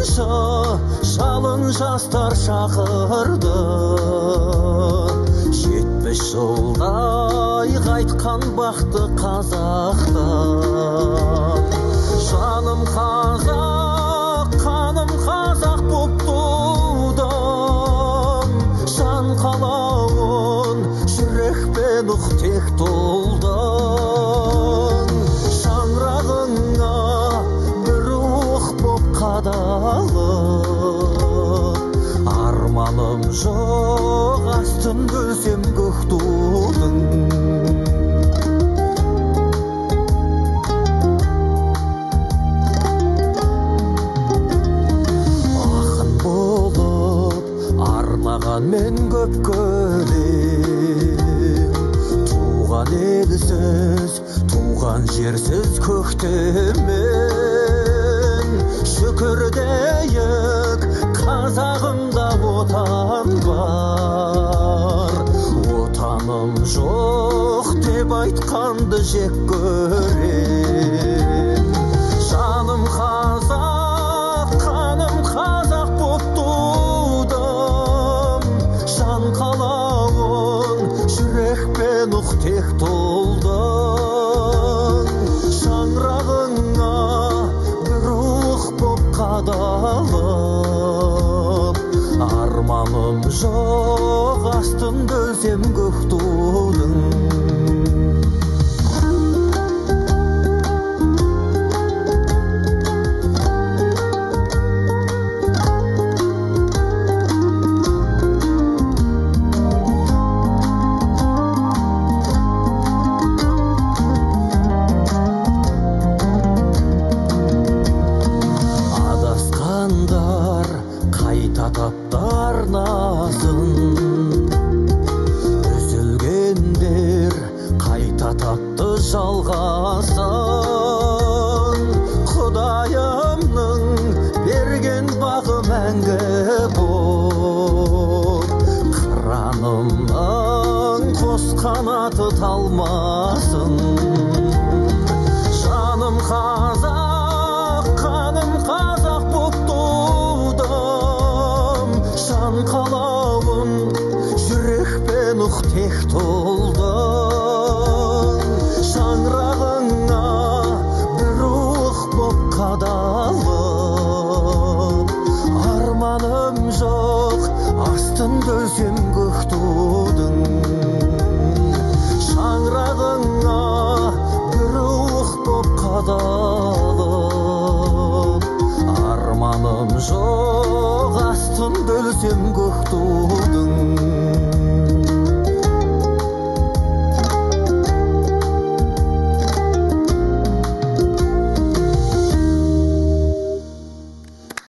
болғанша жалын жастар шақырды. 70 жылдай қайтқан бақты Қазақтан. Жаным қазақ, қаным қазақ боп тудым. Жан қалауын жүрекпен ұқ тек толдың. Шаңырағыңа бір рух боп қадалып, арманым жоқ астын бөлсем көк тудың. Ақын болып арнаған мен көп өлең, туған елсіз, туған жерсіз көктемен. Шүкір дейік қазағымда отан бар. Отаным жоқ деп айтқанды жек көрем. Жаным қазақ, қаным қазақ боп тудым. Жан қалауын жүрекпен ұқ тек толдың. Шаңырағыңа бір рух боп қадалып, арманым жоқ астын бөлсем көк тудың. Қайта таптар назын, үзілгендер қайта тапты жалғасын. Құдайымның берген бағы мәңгі боп, қыранымның қос қанаты талмасын. Жаным қазақ, қаным қазақ боп тудым. Жан қалауын жүрекпен ұқ тек толдың. Шаңырағыңа бір рух боп қадалып, арманым жоқ астын бөлсем көк тудың. Шаңырағыңа бір рух боп қадалып, арманым жоқ астын бөлсем көк тудың.